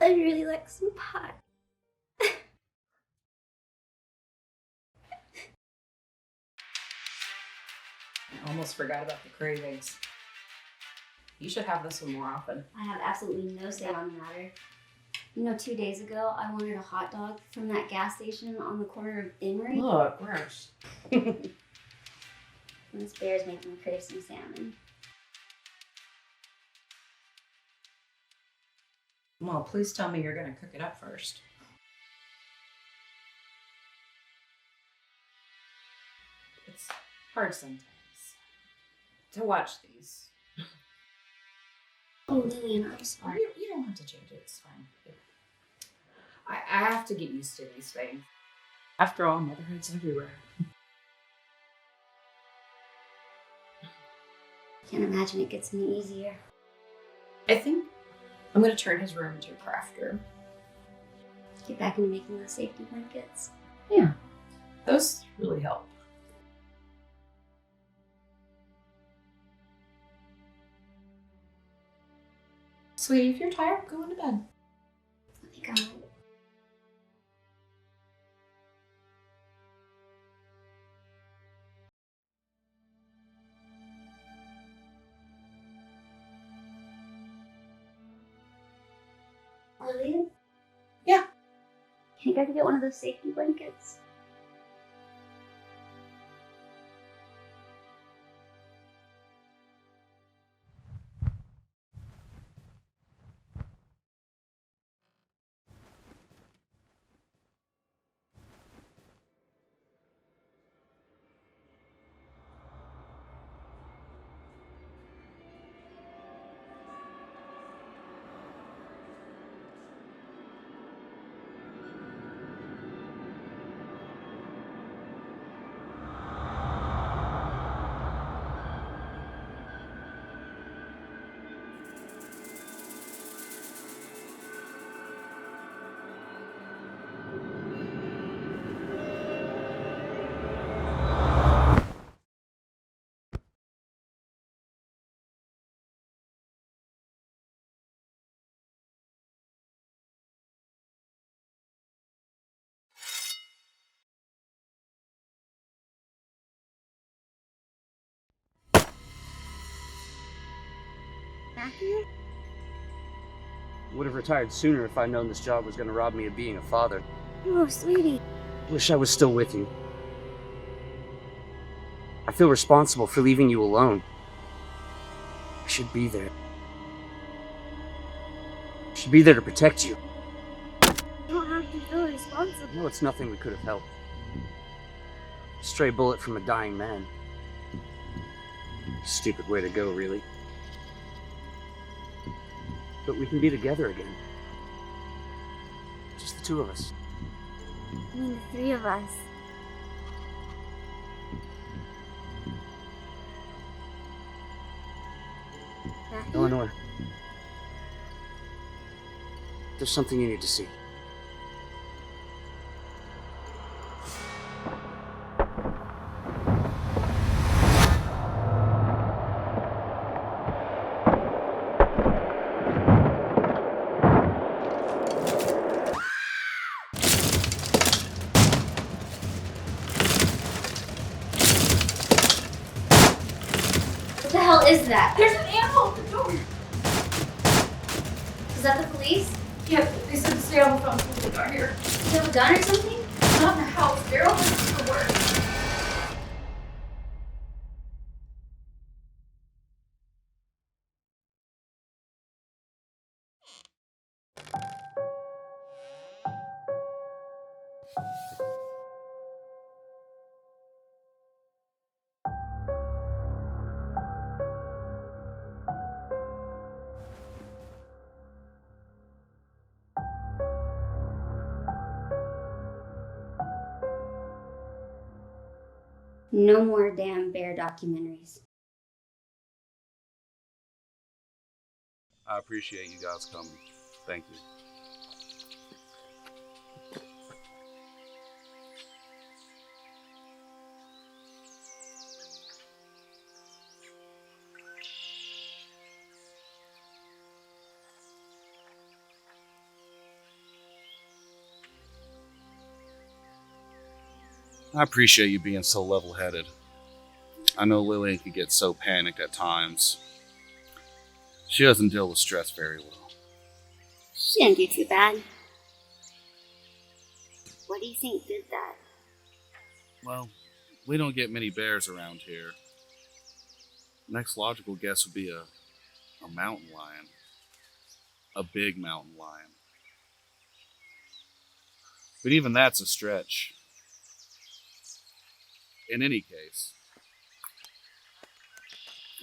I'd really like some pie. I almost forgot about the cravings. You should have this one more often. I have absolutely no say on the matter. You know, 2 days ago, I wanted a hot dog from that gas station on the corner of Emory. Look, gross. And this bear's making me crave some salmon. Well, please tell me you're going to cook it up first. It's hard sometimes to watch these. Oh, Lillian, I'm sorry. You don't have to change it. It's fine. I have to get used to these things. After all, motherhood's everywhere. Can't imagine it gets any easier. I think I'm going to turn his room into a craft room. Get back into making those safety blankets. Yeah, those really help. Sweetie, if you're tired, go into bed. I think I might. Lillian? Yeah. Can you guys get one of those safety blankets? Matthew? Would have retired sooner if I'd known this job was going to rob me of being a father. Oh, sweetie. Wish I was still with you. I feel responsible for leaving you alone. I should be there. I should be there to protect you. You don't have to feel responsible. I know it's nothing we could have helped. A stray bullet from a dying man. Stupid way to go, really. But we can be together again. Just the two of us. I mean, the three of us. Matthew? Eleanor. There's something you need to see. What the hell is that? There's an animal at the door. Is that the police? Yeah, they said to stay on the phone until they got here. Do you have a gun or something? Not in the house. Daryl has to work. No more damn bear documentaries. I appreciate you guys coming. Thank you. I appreciate you being so level-headed. I know Lillian can get so panicked at times. She doesn't deal with stress very well. She didn't do too bad. What do you think did that? Well, we don't get many bears around here. Next logical guess would be a mountain lion. A big mountain lion. But even that's a stretch. In any case,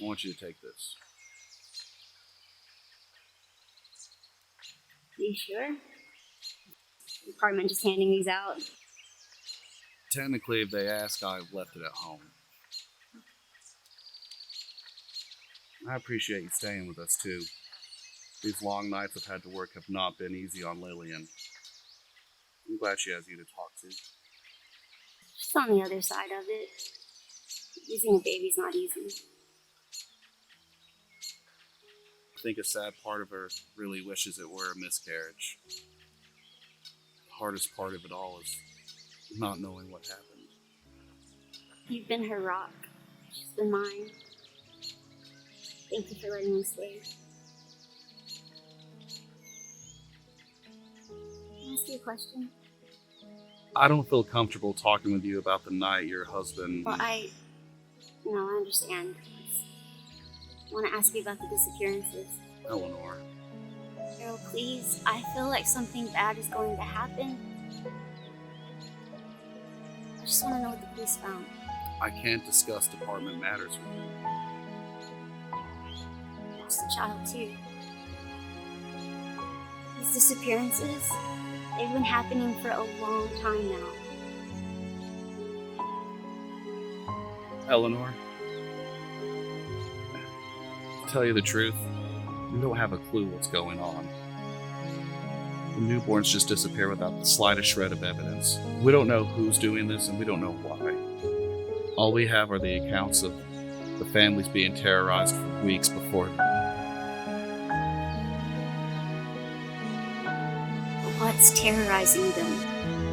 I want you to take this. Are you sure? The department just handing these out. Technically, if they ask, I've left it at home. I appreciate you staying with us, too. These long nights I've had to work have not been easy on Lillian. I'm glad she has you to talk to. Just on the other side of it. Using a baby's not easy. I think a sad part of her really wishes it were a miscarriage. The hardest part of it all is not knowing what happened. You've been her rock. She's been mine. Thank you for letting me stay. Can I ask you a question? I don't feel comfortable talking with you about the night your husband... Well, I understand. I want to ask you about the disappearances. Eleanor. Carol, please. I feel like something bad is going to happen. I just want to know what the police found. I can't discuss department matters with you. I lost a child, too. These disappearances, they've been happening for a long time now. Eleanor, to tell you the truth, we don't have a clue what's going on. The newborns just disappear without the slightest shred of evidence. We don't know who's doing this, and we don't know why. All we have are the accounts of the families being terrorized for weeks before them. What's terrorizing them?